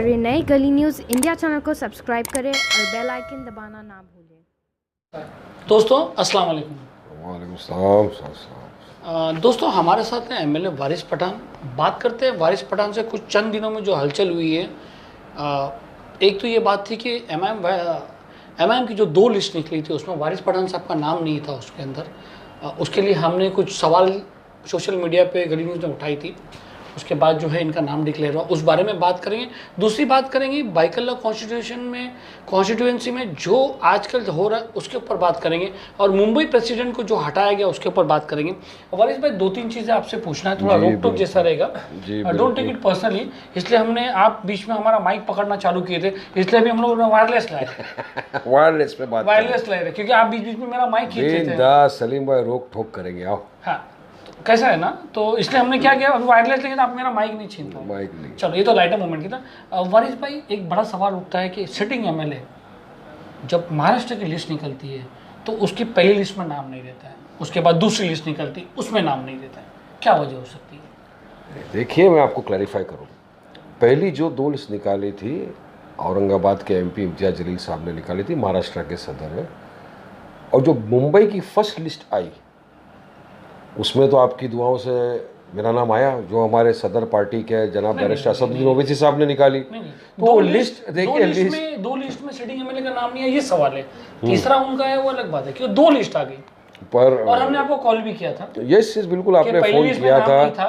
हमारे नए गली न्यूज़ इंडिया चैनल को सब्सक्राइब करें और बेल आइकन दबाना ना भूलें। दोस्तों अस्सलाम वालेकुम। वालेकुम सलाम। दोस्तों हमारे साथ हैं एमएलए वारिस पठान। बात करते हैं वारिस पठान से कुछ चंद दिनों में जो हलचल हुई है। एक तो ये बात थी कि एमआईएम की जो 2 लिस्ट निकली थी उसमें वारिस पठान साहब का नाम नहीं था उसके अंदर। उसके लिए हमने कुछ सवाल सोशल मीडिया पे गली न्यूज़ ने उठाई थी। उसके बाद जो है इनका नाम डिक्लेयर हुआ, उस बारे में बात करेंगे। दूसरी बात करेंगे बाइकल्ला कॉन्स्टिट्यूएंसी में जो आजकल हो रहा है उसके ऊपर बात करेंगे, और मुंबई प्रेसिडेंट को जो हटाया गया उसके ऊपर बात करेंगे। वारिस भाई 2-3 चीज़ें आपसे पूछना है, थोड़ा रोक टोक जैसा रहेगा, डोंट टेक इट पर्सनली। इसलिए हमने आप बीच में हमारा माइक पकड़ना चालू किए थे, इसलिए भी हम लोग वायरलेस लाए वायरलेस पे बात वायरलेस लाए थे क्योंकि आप बीच बीच में मेरा माइक खींचते थे। सलीम भाई रोक ठोक करेंगे आओ। हाँ कैसा है ना, तो इसलिए हमने क्या किया, अभी वायरलेस लेकिन आप मेरा माइक नहीं छीनता। माइक नहीं। चलो ये तो लाइटर मूवमेंट की था। वारिस भाई एक बड़ा सवाल उठता है कि सिटिंग एमएलए जब महाराष्ट्र की लिस्ट निकलती है तो उसकी पहली लिस्ट में नाम नहीं रहता है, उसके बाद दूसरी लिस्ट निकलती है उसमें नाम नहीं रहता है, क्या वजह हो सकती है? देखिए मैं आपको क्लैरिफाई करूँ, पहली जो 2 लिस्ट निकाली थी औरंगाबाद के एमपी इम्तियाज जलील साहब ने निकाली थी महाराष्ट्र के सदर में, और जो मुंबई की फर्स्ट लिस्ट आई उसमें तो आपकी दुआओं से मेरा नाम आया, जो हमारे सदर पार्टी के जनाब बैरिस्टर असदुद्दीन ओवैसी साहब ने निकाली। तो लिस्ट देखिए, 2 लिस्ट में सिटिंग एमएलए का नाम नहीं है, ये सवाल है। तीसरा उनका है वो अलग बात है, क्योंकि 2 लिस्ट आ गई पर, और हमने आपको कॉल भी किया था। यस बिल्कुल आपने फ़ोन किया था।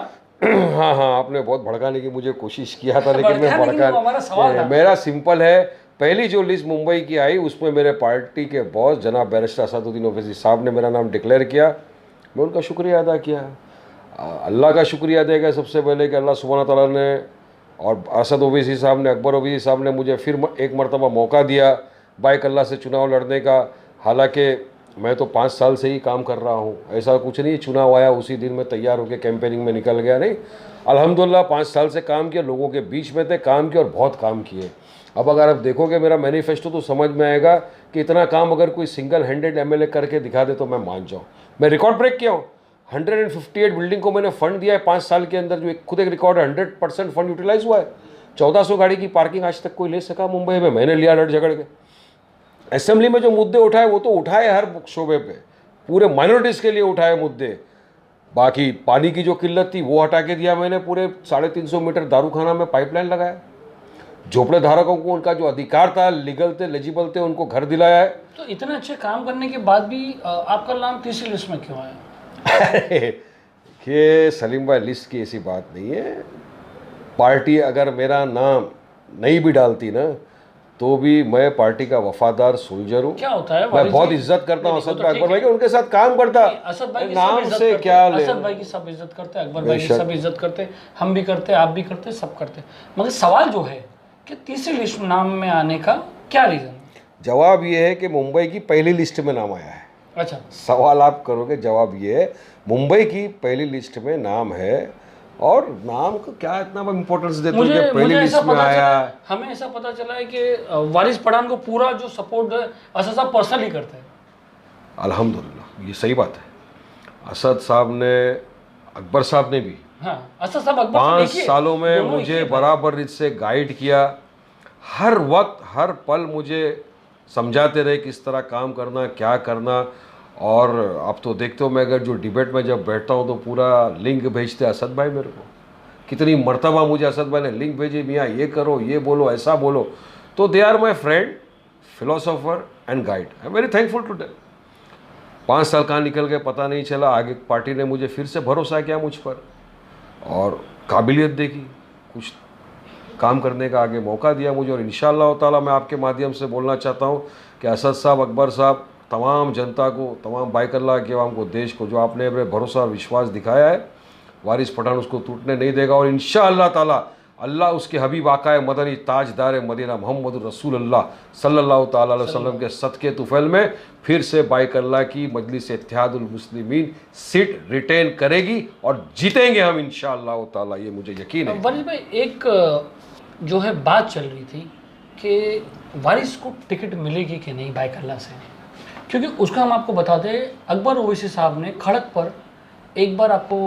हाँ हाँ आपने बहुत भड़काने की मुझे कोशिश किया था, लेकिन मैं भड़का, मेरा सिंपल है। पहली जो लिस्ट मुंबई की आई उसमें मेरे पार्टी के बॉस जनाब बैरिस्टर असदुद्दीन ओवैसी साहब ने मेरा नाम डिक्लेयर किया, मैं उनका शुक्रिया अदा किया। अल्लाह का शुक्रिया अदा किया सबसे पहले कि अल्लाह सुब्हान तआला ने और असद ओवैसी साहब ने, अकबर ओवैसी साहब ने मुझे फिर एक मरतबा मौका दिया बाइकल्ला से चुनाव लड़ने का। हालांकि मैं तो 5 साल से ही काम कर रहा हूँ, ऐसा कुछ नहीं चुनाव आया उसी दिन में तैयार होकर कैंपेनिंग में निकल गया, नहीं। अल्हम्दुलिल्लाह 5 साल से काम किया, लोगों के बीच में थे, काम किए और बहुत काम किए। अब अगर आप देखोगे मेरा मैनिफेस्टो तो समझ में आएगा कि इतना काम अगर कोई सिंगल हैंडेड एमएलए करके दिखा दे तो मैं मान जाऊँ। मैं रिकॉर्ड ब्रेक किया हूँ, 158 बिल्डिंग को मैंने फंड दिया है 5 साल के अंदर, जो खुद एक रिकॉर्ड है। 100% फंड यूटिलाइज हुआ है। 1400 गाड़ी की पार्किंग आज तक कोई ले सका मुंबई में, मैंने लिया लड़ झगड़ के। असेंबली में जो मुद्दे उठाए वो तो उठाए हर शोबे पे, पूरे माइनॉरिटीज़ के लिए उठाए मुद्दे। बाकी पानी की जो किल्लत थी वो हटा के दिया मैंने, पूरे 350 मीटर दारूखाना में पाइपलाइन लगाया। झोपड़े धारकों को उनका जो अधिकार था, लीगल थे, एलिजिबल थे, उनको घर दिलाया है। तो इतने अच्छे काम करने के बाद भी आपका नाम तीसरी लिस्ट में क्यों आया? देखिए सलीम भाई, लिस्ट की ऐसी बात नहीं है। पार्टी अगर मेरा नाम नहीं भी डालती ना तो भी मैं पार्टी का वफादार सोल्जर हूँ। क्या होता है, मैं बहुत इज्जत करता हूँ असद भाई, अकबर भाई, उनके साथ काम करता। असद भाई नाम से क्या ले, असद भाई की सब इज्जत करते हैं, अकबर भाई की सब इज्जत करते, हम भी करते, आप भी करते, सब करते। मगर सवाल जो है कि तीसरी लिस्ट में नाम में आने का क्या रीज़न? जवाब ये है कि मुंबई की पहली लिस्ट में नाम आया है। अच्छा, सवाल आप करोगे, जवाब ये है मुंबई की पहली लिस्ट में नाम है, और नाम को क्या इतना इम्पोर्टेंस देते हो कि पहली लिस्ट में आया। हमें ऐसा पता चला है कि वारिस पठान को पूरा जो सपोर्ट असद साहब पर्सनली करते हैं। अल्हम्दुलिल्लाह ये सही बात है। असद साहब ने, अकबर साहब ने भी, हाँ, असद साहब अकबर 5 सालों में मुझे बराबर से गाइड किया। हर वक्त हर पल मुझे समझाते रहे किस तरह काम करना, क्या करना। और आप तो देखते हो, मैं अगर जो डिबेट में जब बैठता हूँ तो पूरा लिंक भेजते असद भाई मेरे को। कितनी मर्तबा मुझे असद भाई ने लिंक भेजी, मियाँ ये करो, ये बोलो, ऐसा बोलो। तो they are my friend, philosopher and guide. I am very thankful to them. 5 साल कहाँ निकल गए पता नहीं चला। आगे पार्टी ने मुझे फिर से भरोसा किया मुझ पर और काबिलियत देखी, कुछ काम करने का आगे मौका दिया मुझे। और इंशाअल्लाह ताला मैं आपके माध्यम से बोलना चाहता हूँ कि असद साहब, अकबर साहब, तमाम जनता को, तमाम बाइकल्ला के आवाम को, देश को जो आपने अपने भरोसा और विश्वास दिखाया है, वारिस पठान उसको टूटने नहीं देगा। और इंशाअल्लाह ताला अल्लाह उसके हबीब आकाए मदनी ताजदार मदीना मोहम्मद रसूलुल्लाह सल्लल्लाहु ताला अलैहि वसल्लम के सदके तुफैल में फिर से बाइकल्ला की मजलिस इत्तेहादुल मुस्लिमीन सीट रिटेन करेगी और जीतेंगे हम इंशाअल्लाह ताला, ये मुझे यकीन है। वारिस भाई एक जो है बात चल रही थी कि वारिस को टिकट मिलेगी कि नहीं बाइकल्ला से, क्योंकि उसका हम आपको बता दें, अकबर ओवैसी साहब ने खड़क पर एक बार आपको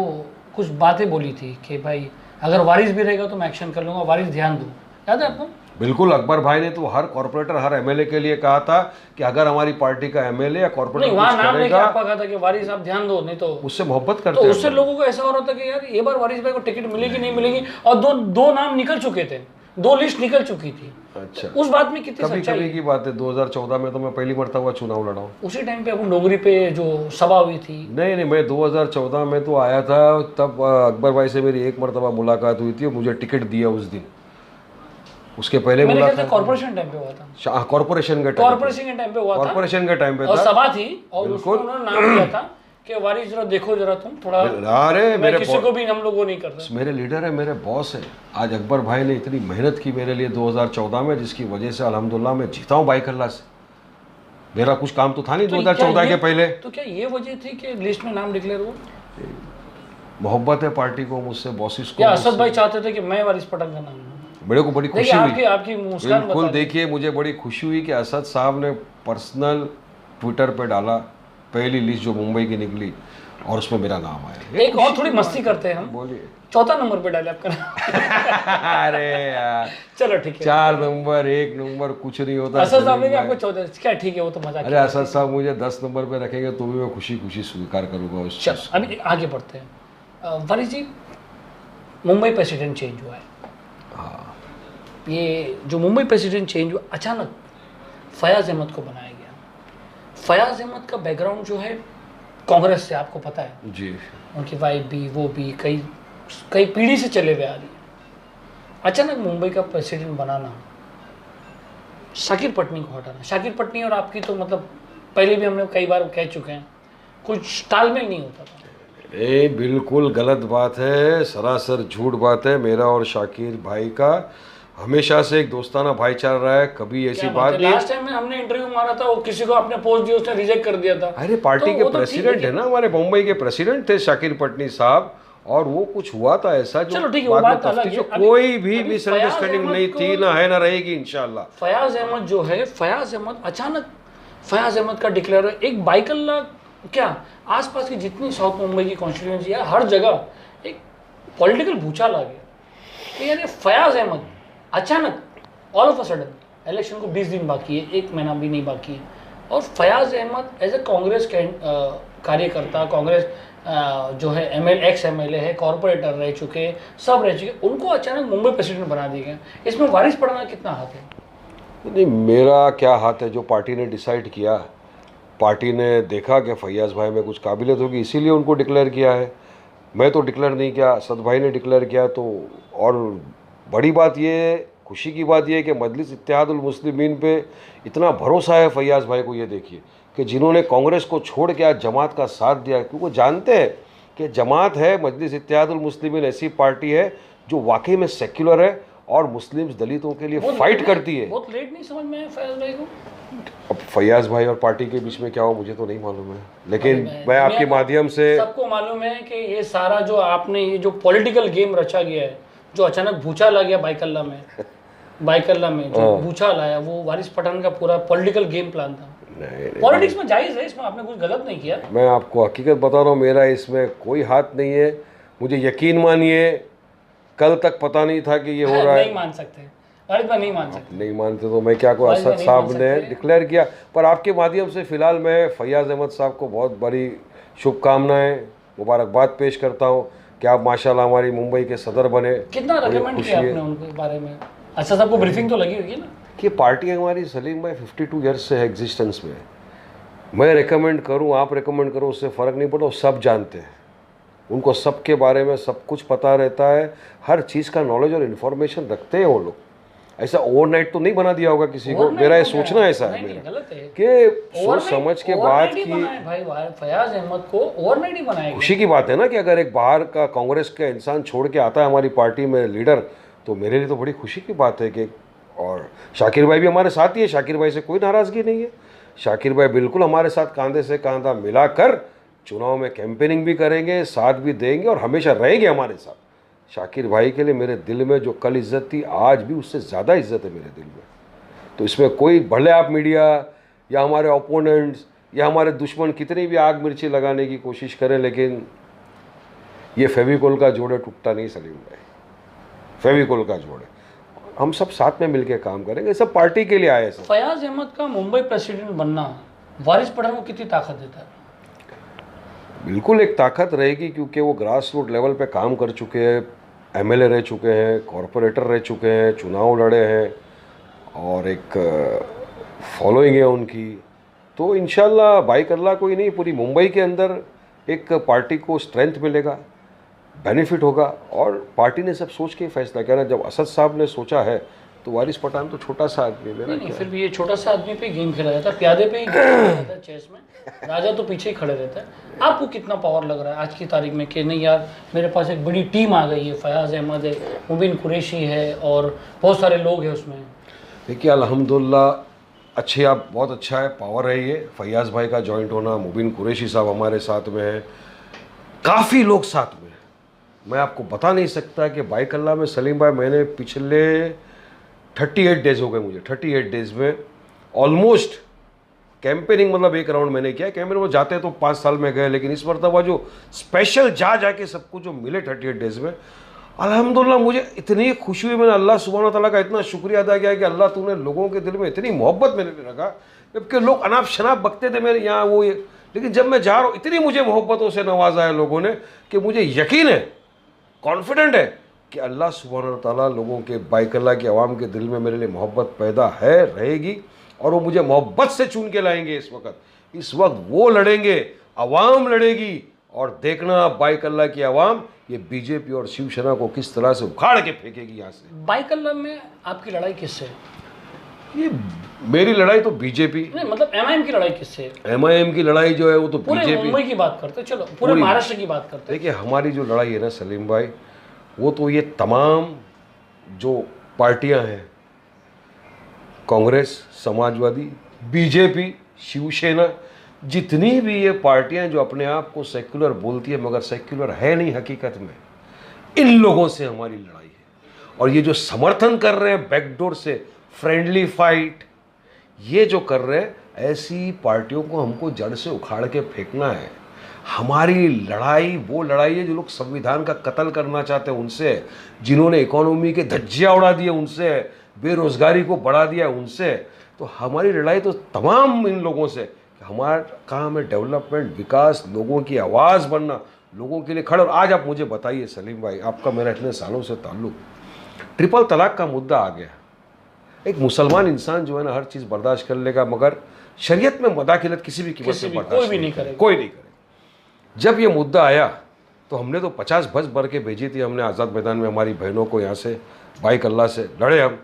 कुछ बातें बोली थी कि भाई अगर वारिस भी रहेगा तो मैं एक्शन कर लूँगा, वारिस ध्यान दूँ। याद है आपको? बिल्कुल, अकबर भाई ने तो हर कॉर्पोरेटर, हर एमएलए के लिए कहा था कि अगर हमारी पार्टी का एमएलए या कॉर्पोरेटर वहाँ कुछ नाम लेके करेगा, आपका कहा था कि वारिस आप ध्यान दो, नहीं तो उससे मोहब्बत तो करते उससे हैं। लोगों को ऐसा हो रहा था कि यार ये बार वारिस भाई को टिकट मिलेगी नहीं मिलेगी, और दो नाम निकल चुके थे, 2 लिस्ट निकल चुकी थी। अच्छा, उस बात में कितनी कभी सच्चाई कभी है? की बात है, 2014 में तो मैं पहली मरतबा चुनाव लड़ा हूँ। उसी टाइम पे अपन डोंगरी पे जो सभा हुई थी। नहीं नहीं, मैं 2014 में तो आया था, तब अकबर भाई से मेरी एक मरतबा मुलाकात हुई थी और मुझे टिकट दिया उस दिन। उसके पहले मेरे ख्याल से मुलाकात कॉर्पोरेशन टाइम पे हुआ था, कॉर्पोरेशन के टाइम, कॉर्पोरेशन के टाइम पे हुआ था, कॉर्पोरेशन के टाइम पे और था। सभा थी, और उसमें उन्होंने नाम दिया था कि वारिस जरा देखो, जरा तुम थोड़ा, अरे मैं मेरे किसी को भी हम लोगों नहीं करता। मेरे लीडर है, मेरे बॉस है। आज अकबर भाई ने इतनी मेहनत की मेरे लिए 2014 में, जिसकी वजह से अल्हम्दुलिल्लाह मैं जीता हूँ बाइकल्ला से। मेरा कुछ काम तो था नहीं 2014 के पहले। तो क्या ये वजह थी कि लिस्ट में नाम डिक्लेयर हुआ? मोहब्बत है पार्टी को मुझसे, बॉसिस को। क्या असद भाई चाहते थे कि मैं वारिस पठान का नाम लूं? मेरे को बड़ी खुशी देखिए हुई, आपकी मुस्कान बिल्कुल। बता रही है। देखिए मुझे बड़ी खुशी हुई कि असद साहब ने पर्सनल ट्विटर पे डाला पहली लिस्ट जो मुंबई की निकली, और उसमें मेरा नाम आया। एक और थोड़ी मस्ती करते हैं हम, बोलिए। 4था नंबर पे डाले आपका नाम। अरे यार, चलो ठीक है, 4 नंबर 1 नंबर कुछ नहीं होता। असद साहब ने भी आपको 14, क्या ठीक है, वो तो मजाक। अरे असद साहब मुझे 10 नंबर पे रखेंगे तो भी मैं खुशी खुशी स्वीकार करूंगा उस चीज़। अभी आगे बढ़ते हैं। वारिस जी, मुंबई प्रेसिडेंट चेंज हुआ है। हाँ, ये जो मुंबई प्रेसिडेंट चेंज हुआ, अचानक फयाज अहमद को बनाया गया। फयाज अहमद का बैकग्राउंड जो है कांग्रेस से, आपको पता है जी। उनकी वाइफ भी, वो भी कई पीढ़ी से चले हुए आ रही है। अचानक मुंबई का प्रेसिडेंट बनाना, शाकिर पटनी को हटाना। शाकिर पटनी और आपकी तो मतलब पहले भी हमने कई बार कह चुके हैं, कुछ तालमेल नहीं होता था। ये बिल्कुल गलत बात है, सरासर झूठ बात है। मेरा और शाकिर भाई का हमेशा से एक दोस्ताना भाईचारा रहा है, कभी ऐसी बात नहीं। लास्ट टाइम में हमने इंटरव्यू मारा था, वो किसी को आपने पोस्ट दिया, उसने रिजेक्ट कर दिया था। अरे पार्टी तो के वो तो प्रेसिडेंट है ना, हमारे मुंबई के प्रेसिडेंट थे शाकिर पटनी साहब, और वो कुछ हुआ था ऐसा जो चलो ठीक है, बाद वो में बात अलग तफ्तीश, है। कोई भी अभी मिसअंडरस्टैंडिंग फयाज नहीं अहमद थी, को- ना है ना रहेगी इंशाल्लाह। फयाज अहमद जो है, फयाज अहमद अचानक, फयाज अहमद का डिक्लेयर एक बाइकल्ला, क्या आसपास की जितनी साउथ मुंबई की कॉन्स्टिट्यूएंसी है, हर जगह एक पॉलिटिकल भूचाल आ गया कि यार फयाज अहमद अचानक all of a sudden, election को 20 दिन बाकी है, 1 महीना भी नहीं बाकी है, और फयाज अहमद एज ए कांग्रेस कार्यकर्ता, कांग्रेस जो है एक्स एमएलए है, कॉर्पोरेटर रह चुके, सब रह चुके, उनको अचानक मुंबई प्रेसिडेंट बना दिया गया। इसमें वारिस पढ़ना कितना हाथ है? नहीं, मेरा क्या हाथ है, जो पार्टी ने डिसाइड किया, पार्टी ने देखा कि फैयाज भाई में कुछ काबिलियत होगी, इसीलिए उनको डिक्लेयर किया है। मैं तो डिक्लेयर नहीं किया, असद भाई ने डिक्लेयर किया। तो और बड़ी बात ये, खुशी की बात ये है कि मजलिस इत्तेहादुल मुस्लिमीन पे इतना भरोसा है फैयाज भाई को। ये देखिए कि जिन्होंने कांग्रेस को छोड़ के आज जमात का साथ दिया, क्योंकि वो जानते हैं कि जमात है, मजलिस इत्तेहादुल मुस्लिमीन ऐसी पार्टी है जो वाकई में सेक्युलर है और मुस्लिम्स दलितों के लिए फाइट करती है। बहुत लेट नहीं समझ में आया फैयाज भाई को। अब फैयाज भाई और पार्टी के बीच में क्या हो मुझे तो नहीं मालूम है, लेकिन मैं आपके माध्यम से, सबको मालूम है कि ये सारा जो आपने ये जो पॉलिटिकल गेम रचा गया है, जो अचानक भूचाल आ गया बाइकल्ला में जो भूचाल आया, वो वारिस पठान का पूरा पॉलिटिकल गेम प्लान था। पॉलिटिक्स में जायज़ है, इसमें आपने कुछ गलत नहीं किया। मैं आपको हकीकत बता रहा हूँ, मेरा इसमें कोई हाथ नहीं है। मुझे यकीन मानिए, कल तक पता नहीं था कि ये हो रहा है। नहीं मान सकते वारिस भाई, नहीं मान सकते। नहीं मानते तो मैं क्या को, वारिस असद भाई साहब नहीं ने मान सकते। डिक्लेयर किया। पर आपके माध्यम से फ़िलहाल मैं फैयाज अहमद साहब को बहुत बड़ी शुभकामनाएं, मुबारकबाद पेश करता हूँ कि आप माशाल्लाह हमारी मुंबई के सदर बने। कितना रिकमेंड किया आपने उनके बारे में? अच्छा, सबको ब्रीफिंग तो लगी होगी ना कि पार्टी हमारी सलीम भाई 52 ईयर्स से है एग्जिस्टेंस में। मैं रिकमेंड करूं, आप रिकमेंड करो, उससे फ़र्क नहीं पड़ता। वो सब जानते हैं, उनको सब के बारे में सब कुछ पता रहता है, हर चीज़ का नॉलेज और इन्फॉर्मेशन रखते हैं वो लोग। ऐसा ओवरनाइट तो नहीं बना दिया होगा किसी को, मेरा ये सोचना ऐसा है मेरा कि सोच समझ के बाद की। भाई फयाज अहमद को ओवरनाइट ही बनाया। खुशी की बात है ना कि अगर एक बाहर का कांग्रेस का इंसान छोड़ के आता है हमारी पार्टी में लीडर, तो मेरे लिए तो बड़ी खुशी की बात है कि, और शाकिर भाई भी हमारे साथ ही है, शाकिर भाई से कोई नाराज़गी नहीं है। शाकिर भाई बिल्कुल हमारे साथ कंधे से कंधा मिलाकर चुनाव में कैंपेनिंग भी करेंगे, साथ भी देंगे और हमेशा रहेंगे हमारे साथ। शाकिर भाई के लिए मेरे दिल में जो कल इज़्ज़त थी, आज भी उससे ज़्यादा इज़्ज़त है मेरे दिल में। तो इसमें कोई, भले आप मीडिया या हमारे ओपोनेंट्स या हमारे दुश्मन कितनी भी आग मिर्ची लगाने की कोशिश करें, लेकिन ये फेविकोल का जोड़े टूटता नहीं सलीम भाई, फेविकोल का जोड़े। हम सब साथ में मिलके काम करेंगे, सब पार्टी के लिए आए सब। फयाज अहमद का मुंबई प्रेसिडेंट बनना वारिस पठान को कितनी ताकत देता है? बिल्कुल एक ताकत रहेगी, क्योंकि वो ग्रास रूट लेवल पे काम कर चुके हैं, एमएलए रह चुके हैं, कॉरपोरेटर रह चुके हैं, चुनाव लड़े हैं और एक फॉलोइंग है उनकी। तो इंशाल्लाह बाइकल्ला कोई नहीं, पूरी मुंबई के अंदर एक पार्टी को स्ट्रेंथ मिलेगा, बेनिफिट होगा। और पार्टी ने सब सोच के फैसला किया ना, जब असद साहब ने सोचा है तो वारिस पठान तो छोटा सा आदमी है मेरा। नहीं, फिर भी ये छोटा सा आदमी पे गेम खेला जाता है, प्यादे पे ही गेम खेला जाता है चेस में, राजा तो पीछे ही खड़े रहता है। आपको कितना पावर लग रहा है आज की तारीख में कि नहीं यार मेरे पास एक बड़ी टीम आ गई है, फयाज अहमद है, मुबीन कुरैशी है और बहुत सारे लोग हैं उसमें? देखिए अल्हम्दुलिल्लाह अच्छे, आप बहुत अच्छा है, पावर है ये फयाज भाई का जॉइंट होना, मुबीन कुरैशी साहब हमारे साथ में है, काफ़ी लोग साथ में हैं। मैं आपको बता नहीं सकता कि बाइकल्ला में सलीम भाई मैंने पिछले 38 डेज़ हो गए मुझे, 38 डेज़ में ऑलमोस्ट कैंपेनिंग, मतलब एक राउंड मैंने किया। कैंपेनिंग में जाते तो 5 साल में गए, लेकिन इस मरतबा जो स्पेशल जाके सबको जो मिले 38 डेज़ में, अल्हम्दुलिल्लाह मुझे इतनी खुशी हुई। मैंने अल्लाह सुब्हान ताला का इतना शुक्रिया अदा किया कि अल्लाह तूने लोगों के दिल में इतनी मोहब्बत मेरे लिए रखा। जबकि लोग अनाप शनाप बकते थे मेरे यहाँ वो ये, लेकिन जब मैं जा रहा हूँ इतनी मुझे मोहब्बतों से नवाजा है लोगों ने कि मुझे यकीन है, कॉन्फिडेंट है कि अल्लाह सुब्हान ताला लोगों के, बाइकल्ला के अवाम के दिल में मेरे लिए मोहब्बत पैदा है, रहेगी, और वो मुझे मोहब्बत से चुन के लाएंगे। इस वक्त वो लड़ेंगे, अवाम लड़ेगी, और देखना बाइकल्ला की अवाम ये बीजेपी और शिवसेना को किस तरह से उखाड़ के फेंकेगी यहाँ से। बाइकल्ला में आपकी लड़ाई किससे? ये मेरी लड़ाई तो बीजेपी नहीं, मतलब एमआईएम की लड़ाई किससे? एमआईएम की लड़ाई जो है वो तो पूरे बीजेपी। मुंबई की बात करते, चलो पूरे महाराष्ट्र की बात करते। देखिए हमारी जो लड़ाई है ना सलीम भाई, वो तो ये तमाम जो पार्टियां हैं, कांग्रेस, समाजवादी, बीजेपी, शिवसेना, जितनी भी ये पार्टियां जो अपने आप को सेक्युलर बोलती है मगर सेक्युलर है नहीं हकीकत में, इन लोगों से हमारी लड़ाई है। और ये जो समर्थन कर रहे हैं बैकडोर से, फ्रेंडली फाइट, ये जो कर रहे हैं, ऐसी पार्टियों को हमको जड़ से उखाड़ के फेंकना है। हमारी लड़ाई वो लड़ाई है जो लोग संविधान का कत्ल करना चाहते हैं उनसे, जिन्होंने इकोनॉमी के धज्जियाँ उड़ा दिए उनसे, बेरोजगारी को बढ़ा दिया उनसे। तो हमारी लड़ाई तो तमाम इन लोगों से, हमारा काम है डेवलपमेंट, विकास, लोगों की आवाज़ बनना, लोगों के लिए खड़े। और आज आप मुझे बताइए सलीम भाई, आपका मेरा इतने सालों से ताल्लुक़, ट्रिपल तलाक का मुद्दा आ गया। एक मुसलमान इंसान जो है ना हर चीज़ बर्दाश्त कर लेगा, मगर शरीयत में मदाखिलत किसी भी कीमत से बर्दाश्त कोई नहीं करेगा, कोई नहीं करेगा। जब ये मुद्दा आया तो हमने तो 50 बस भर के भेजी थी हमने आज़ाद मैदान में, हमारी बहनों को यहाँ से बाइकल्ला से लड़े हम।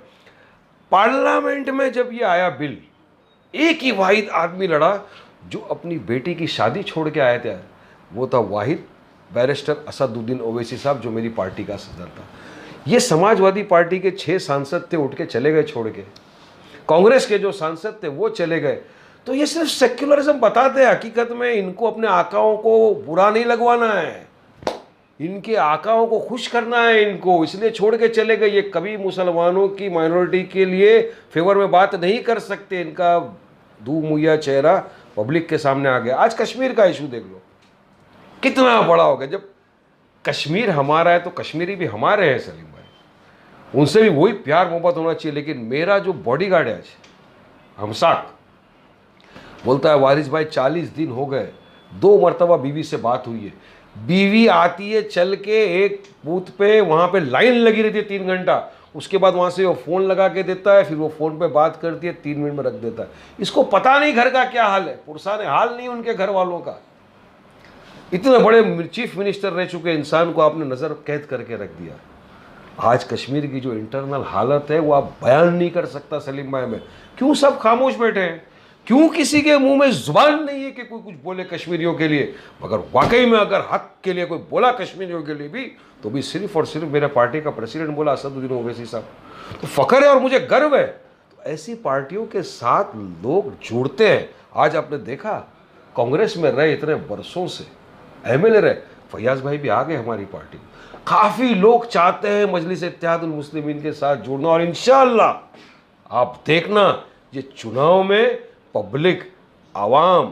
पार्लियामेंट में जब ये आया बिल, एक ही वाहिद आदमी लड़ा जो अपनी बेटी की शादी छोड़ के आए थे, वो था वाहिद बैरिस्टर असदुद्दीन ओवैसी साहब, जो मेरी पार्टी का सदर था। ये समाजवादी पार्टी के 6 सांसद थे, उठ के चले गए छोड़ के। कांग्रेस के जो सांसद थे वो चले गए। तो ये सिर्फ सेक्युलरिज्म बताते हैं, हकीकत में इनको अपने आकाओं को बुरा नहीं लगवाना है, इनके आकाओं को खुश करना है इनको, इसलिए छोड़ के चले गए। ये कभी मुसलमानों की माइनॉरिटी के लिए फेवर में बात नहीं कर सकते। इनका दूमुया चेहरा पब्लिक के सामने आ गया। आज कश्मीर का इशू देख लो कितना बड़ा हो गया। जब कश्मीर हमारा है तो कश्मीरी भी हमारे हैं सलीम भाई, उनसे भी वही प्यार मोहब्बत होना चाहिए। लेकिन मेरा जो बॉडीगार्ड है आज हमसाक, बोलता है वारिस भाई 40 दिन हो गए, 2 मरतबा बीवी से बात हुई है। बीवी आती है चल के एक बूथ पे, वहाँ पे लाइन लगी रहती है 3 घंटा, उसके बाद वहाँ से वो फ़ोन लगा के देता है, फिर वो फ़ोन पे बात करती है, 3 मिनट में रख देता है। इसको पता नहीं घर का क्या हाल है, पुरसाने हाल नहीं उनके घर वालों का। इतने बड़े चीफ मिनिस्टर रह चुके इंसान को आपने नज़र कैद करके रख दिया। आज कश्मीर की जो इंटरनल हालत है वो आप बयान नहीं कर सकता सलीम भाई में। क्यों सब खामोश बैठे हैं, क्यों किसी के मुंह में जुबान नहीं है कि कोई कुछ बोले कश्मीरियों के लिए। मगर वाकई में अगर हक के लिए कोई बोला कश्मीरियों के लिए भी, तो भी सिर्फ और सिर्फ मेरे पार्टी का प्रेसिडेंट बोला, असदुद्दीन ओवैसी साहब। तो फ़ख्र है और मुझे गर्व है। तो ऐसी पार्टियों के साथ लोग जुड़ते हैं। आज आपने देखा कांग्रेस में रहे इतने बरसों से, एमएलए रहे, फयाज भाई भी आ गए हमारी पार्टी। काफ़ी लोग चाहते हैं मजलिस इत्तेहादुल मुस्लिमीन के साथ जुड़ना, और इंशाअल्लाह आप देखना ये चुनाव में पब्लिक, आवाम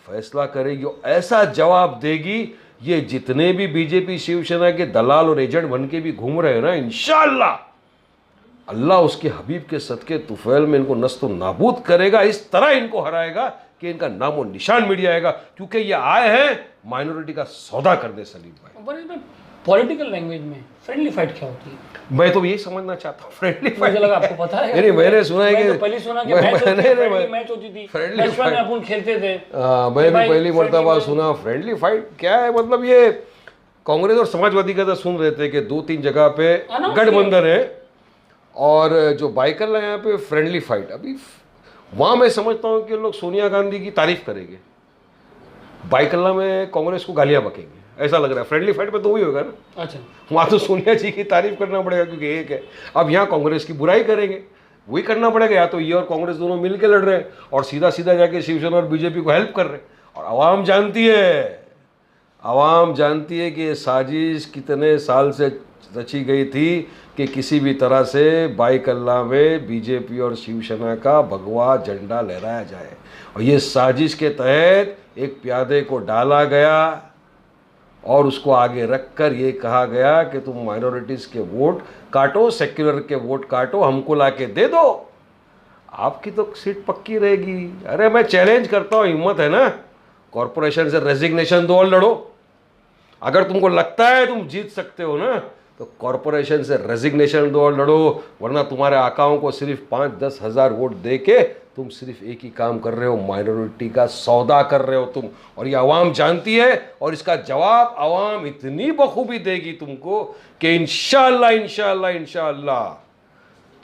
फैसला करेगी और ऐसा जवाब देगी। ये जितने भी बीजेपी शिवसेना के दलाल और एजेंट बन के भी घूम रहे हैं ना, इंशाअल्लाह अल्लाह उसके हबीब के सदके तुफैल में इनको नस्तो नाबूद करेगा, इस तरह इनको हराएगा कि इनका नामो निशान मिट जाएगा, क्योंकि ये आए हैं माइनॉरिटी का सौदा करने। सलीम भाई, पॉलिटिकल लैंग्वेज में फ्रेंडली फाइट क्या होती है? मैं तो यही समझना चाहता हूँ फ्रेंडली फाइट। मुझे लगा आपको पता है। नहीं, मैंने सुना है कि पहले सुना कि मैच होती थी, फ्रेंडली बचपन में अपन खेलते थे। मैं भी पहली मर्तबा सुना फ्रेंडली फाइट क्या है। मतलब ये कांग्रेस और समाजवादी का तो सुन रहे थे कि 2-3 जगह पे गठबंधन है, और जो बाइकल है यहाँ पे फ्रेंडली फाइट। अभी वहाँ मैं समझता हूँ कि लोग सोनिया गांधी की तारीफ करेंगे, बाइकल्ला में कांग्रेस को गालियाँ बकेंगे, ऐसा लग रहा है। फ्रेंडली फाइट पे तो वही होगा ना। अच्छा, वहाँ तो सोनिया जी की तारीफ करना पड़ेगा क्योंकि एक है। अब यहाँ कांग्रेस की बुराई करेंगे, वही करना पड़ेगा। या तो ये और कांग्रेस दोनों मिल के लड़ रहे हैं और सीधा सीधा जाके शिवसेना और बीजेपी को हेल्प कर रहे हैं। और आवाम जानती है कि ये साजिश कितने साल से रची गई थी कि किसी भी तरह से बाइकल्ला में बीजेपी और शिवसेना का भगवा झंडा लहराया जाए। और ये साजिश के तहत एक प्यादे को डाला गया और उसको आगे रखकर ये कहा गया कि तुम माइनॉरिटीज़ के वोट काटो, सेक्युलर के वोट काटो, हमको लाके दे दो, आपकी तो सीट पक्की रहेगी। अरे मैं चैलेंज करता हूँ, हिम्मत है ना, कॉरपोरेशन से रेजिग्नेशन दो और लड़ो। अगर तुमको लगता है तुम जीत सकते हो ना, तो कॉरपोरेशन से रेजिग्नेशन दो और लड़ो, वरना तुम्हारे आकाओं को सिर्फ 5-10 हज़ार वोट दे के तुम सिर्फ एक ही काम कर रहे हो, माइनॉरिटी का सौदा कर रहे हो तुम। और ये आवाम जानती है, और इसका जवाब आवाम इतनी बखूबी देगी तुमको कि इंशाअल्लाह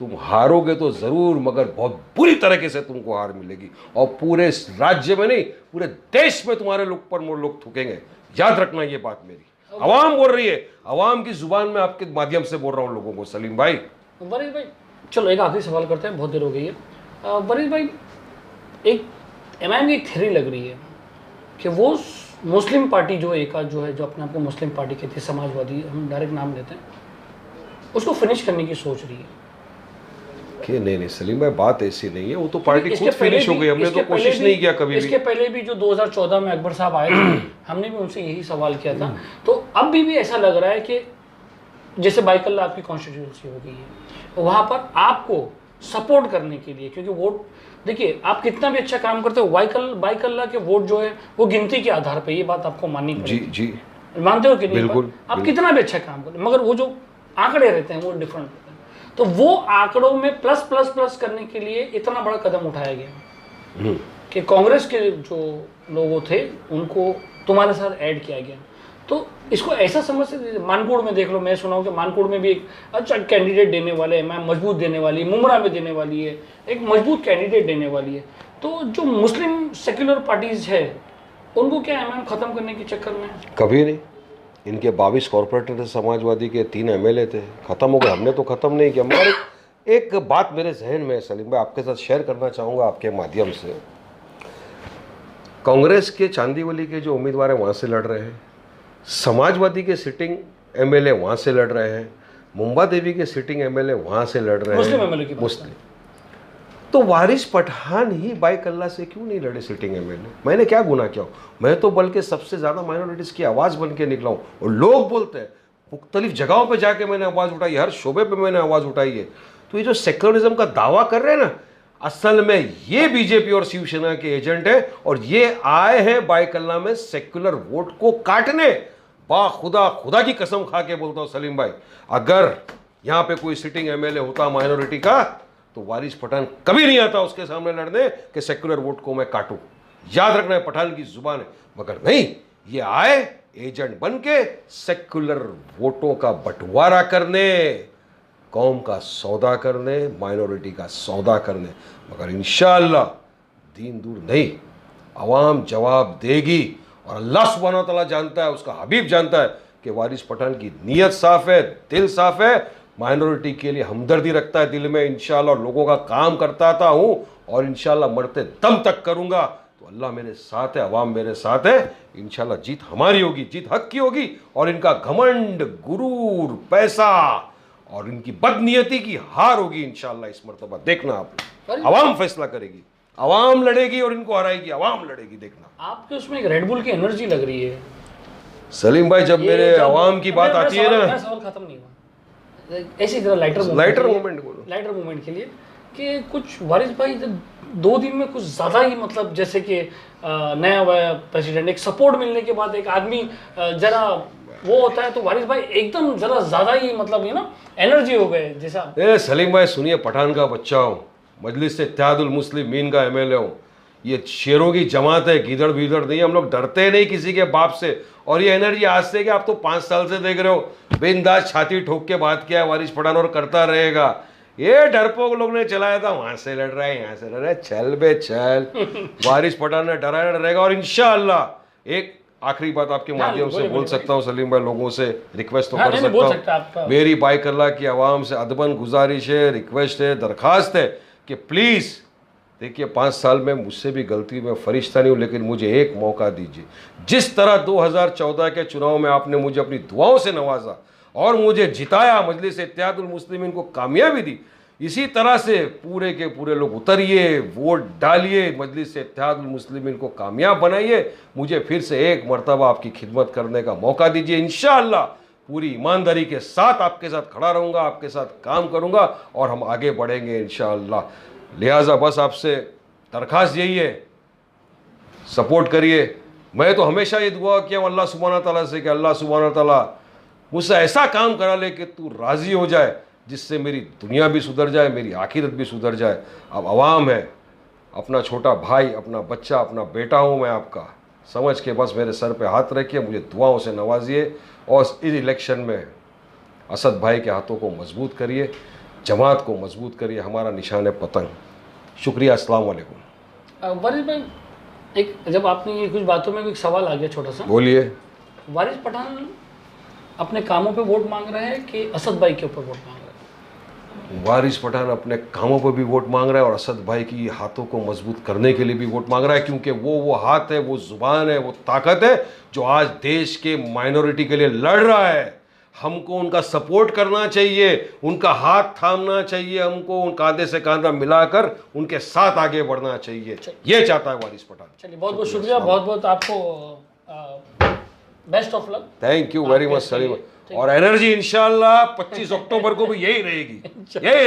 तुम हारोगे तो ज़रूर, मगर बहुत बुरी तरीके से तुमको हार मिलेगी। और पूरे राज्य में नहीं, पूरे देश में तुम्हारे लोग थूकेंगे। याद रखना ये बात मेरी। आवाम बोल रही है, आवाम की जुबान में आपके माध्यम से बोल रहा हूँ लोगों को। सलीम भाई, वरीश भाई, चलो एक आखिरी सवाल करते हैं, बहुत देर हो गई है। वरीश भाई, एक एमआईएम की एक थ्योरी लग रही है कि वो मुस्लिम पार्टी जो अपने आप को मुस्लिम पार्टी कहती है, समाजवादी, हम डायरेक्ट नाम लेते हैं, उसको फिनिश करने की सोच रही है कि नहीं सलीम भाई, बात ऐसी नहीं है। वो तो पार्टी खुद फिनिश हो गई, हमने तो कोशिश नहीं किया कभी भी। इसके पहले भी जो 2014 में अकबर साहब आए थे, हमने भी उनसे यही सवाल किया था। तो अब भी ऐसा लग रहा है कि जैसे बाइकल्ला आपकी कॉन्स्टिट्यूंसी हो गई है, वहाँ पर आपको सपोर्ट करने के लिए, क्योंकि वोट देखिए आप कितना भी अच्छा काम करते हो, बाइकल्ला के वोट जो है वो गिनती के आधार पर, ये बात आपको माननी पड़ेगी। जी, मानते हो कि नहीं? बिल्कुल। आप कितना भी अच्छा काम करें, मगर वो जो आंकड़े रहते हैं वो डिफरेंट रहते हैं। तो वो आंकड़ों में प्लस करने के लिए इतना बड़ा कदम उठाया गया कि कांग्रेस के जो लोग थे उनको तुम्हारे साथ ऐड किया गया। तो इसको ऐसा समझ सकते, मानकोड़ में देख लो, मैं सुना हूँ कि मानकोड़ में भी एक अच्छा कैंडिडेट देने वाले हैं, मैं मजबूत देने वाली, मुमरा में देने वाली है, एक मजबूत कैंडिडेट देने वाली है। तो जो मुस्लिम सेक्युलर पार्टीज है उनको क्या एमआईएम खत्म करने के चक्कर में? कभी नहीं। इनके 22 कॉर्पोरेटर थे, समाजवादी के 3 एमएलए थे, खत्म हो गए। हमने तो खत्म नहीं किया। मगर एक बात मेरे जहन में सलीम भाई आपके साथ शेयर करना चाहूँगा आपके माध्यम से। कांग्रेस के चांदीवली के जो उम्मीदवार हैं वहाँ से लड़ रहे हैं, समाजवादी के सिटिंग एमएलए वहाँ से लड़ रहे हैं, मुंबा देवी के सिटिंग एमएलए वहाँ से लड़ रहे हैं, मुस्लिम। तो वारिस पठान ही बाइकल्ला से क्यों नहीं लड़े सिटिंग एमएलए? मैंने क्या गुनाह किया? मैं तो बल्कि सबसे ज़्यादा माइनॉरिटीज़ की आवाज़ बन के निकला हूँ। और लोग बोलते हैं, मुख्तलिफ जगहों पे जाके मैंने आवाज़ उठाई, हर शोबे पे मैंने आवाज़ उठाई है। तो ये जो सेक्युलरिज्म का दावा कर रहे हैं ना, असल में ये बीजेपी और शिवसेना के एजेंट है, और ये आए हैं बाइकल्ला में सेक्युलर वोट को काटने। खुदा की कसम खा के बोलता हूँ सलीम भाई, अगर यहाँ पे कोई सिटिंग एमएलए होता माइनॉरिटी का, तो वारिस पठान कभी नहीं आता उसके सामने लड़ने कि सेक्युलर वोट को मैं काटूं। याद रखना है, पठान की जुबान है। मगर नहीं, ये आए एजेंट बन के सेक्युलर वोटों का बंटवारा करने, कौम का सौदा करने, माइनॉरिटी का सौदा करने। मगर इंशाअल्लाह दीन दूर नहीं, आवाम जवाब देगी। और अल्लाह सुब्हानहू व तआला जानता है, उसका हबीब जानता है कि वारिस पठान की नीयत साफ है, दिल साफ है, माइनॉरिटी के लिए हमदर्दी रखता है दिल में इंशाअल्लाह, लोगों का काम करता था हूँ और इंशाअल्लाह मरते दम तक करूँगा। तो अल्लाह मेरे साथ है, अवाम मेरे साथ है, इंशाअल्लाह जीत हमारी होगी, जीत हक की होगी। और इनका घमंड, गुरूर, पैसा और इनकी बदनीयती की हार होगी इंशाअल्लाह इस मरतबा। देखना आप, अवाम फैसला करेगी, अवाम लड़ेगी और इनको हराएगी, अवाम लड़ेगी। देखना आपके उसमें एक रेडबुल की एनर्जी लग रही है सलीम भाई। जब मेरे अवाम की बात आती है ना, सवाल खत्म नहीं हुआ। ऐसी तरह लाइटर मूवमेंट के लिए कि कुछ वारिस भाई 2 दिन में कुछ ज़्यादा ही मतलब जैसे कि नया प्रेसिडेंट एक सपोर्ट मिलने के बाद एक आदमी जरा वो होता है तो वारिस भाई एकदम जरा ज़्यादा ही मतलब ये ना एनर्जी हो गए जैसा। सलीम भाई सुनिए, पठान का बच्चा हूँ, मजलिस से इत्तेहादुल मुस्लिमीन का MLA हूँ। ये शेरों की जमात है, गीदड़ भीदड़ नहीं, हम लोग डरते नहीं किसी के बाप से। और ये एनर्जी आज से कि आप तो 5 साल से देख रहे हो, बिंदास छाती ठोक के बात किया वारिस पठान और करता रहेगा। ये डरपोक लोग ने चलाया था, वहां से लड़ रहा है, यहाँ से लड़ रहा है, चल बे चल। वारिस पठान ने डराया डरेगा। और इंशाअल्लाह एक आखिरी बात आपके माध्यम से बोल सकता हूँ सलीम भाई, लोगों से रिक्वेस्ट तो कर सकता हूँ। मेरी बाइक अल्लाह की आवाम से अदबन गुजारिश है, रिक्वेस्ट है, दरखास्त है कि प्लीज़ देखिए 5 साल में मुझसे भी गलती, मैं फरिश्ता नहीं हूँ, लेकिन मुझे एक मौका दीजिए। जिस तरह 2014 के चुनाव में आपने मुझे अपनी दुआओं से नवाजा और मुझे जिताया, मजलिस इत्तेहादुल मुस्लिमीन को कामयाबी दी, इसी तरह से पूरे के पूरे लोग उतरिए, वोट डालिए, मजलिस इत्तेहादुल मुस्लिमीन को कामयाब बनाइए। मुझे फिर से एक मरतबा आपकी खिदमत करने का मौका दीजिए। इंशाअल्लाह पूरी ईमानदारी के साथ आपके साथ खड़ा रहूँगा, आपके साथ काम करूँगा और हम आगे बढ़ेंगे इंशाअल्लाह। लिहाजा बस आपसे दरख्वास्त यही है, सपोर्ट करिए। मैं तो हमेशा ये दुआ किया हूँ अल्लाह सुब्हाना तआला से कि अल्लाह सुब्हाना तआला मुझसे ऐसा काम करा ले कि तू राज़ी हो जाए, जिससे मेरी दुनिया भी सुधर जाए, मेरी आखिरत भी सुधर जाए। अब आवाम है, अपना छोटा भाई, अपना बच्चा, अपना बेटा हूँ मैं आपका, समझ के बस मेरे सर पे हाथ रखिए, मुझे दुआओं से नवाजिए और इस इलेक्शन में असद भाई के हाथों को मजबूत करिए, जमात को मजबूत करिए। हमारा निशान है पतंग। शुक्रिया, अस्सलाम वालेकुम। वारिस भाई एक जब आपने ये कुछ बातों में एक सवाल आ गया छोटा सा, बोलिए। वारिस पठान अपने कामों पे वोट मांग रहे हैं कि असद भाई के ऊपर वोट मांग रहे हैं? वारिस पठान अपने कामों पर भी वोट मांग रहा है और असद भाई की हाथों को मजबूत करने के लिए भी वोट मांग रहा है, क्योंकि वो हाथ है, वो जुबान है, वो ताकत है जो आज देश के माइनॉरिटी के लिए लड़ रहा है। हमको उनका सपोर्ट करना चाहिए, उनका हाथ थामना चाहिए, हमको उन कांधे से कांधा मिलाकर उनके साथ आगे बढ़ना चाहिए। ये चाहता है वारिस पठान। चलिए बहुत बहुत शुक्रिया, बहुत बहुत आपको best of luck. Thank you very much Salim. और एनर्जी इंशाल्लाह 25 अक्टूबर को भी यही रहेगी। यही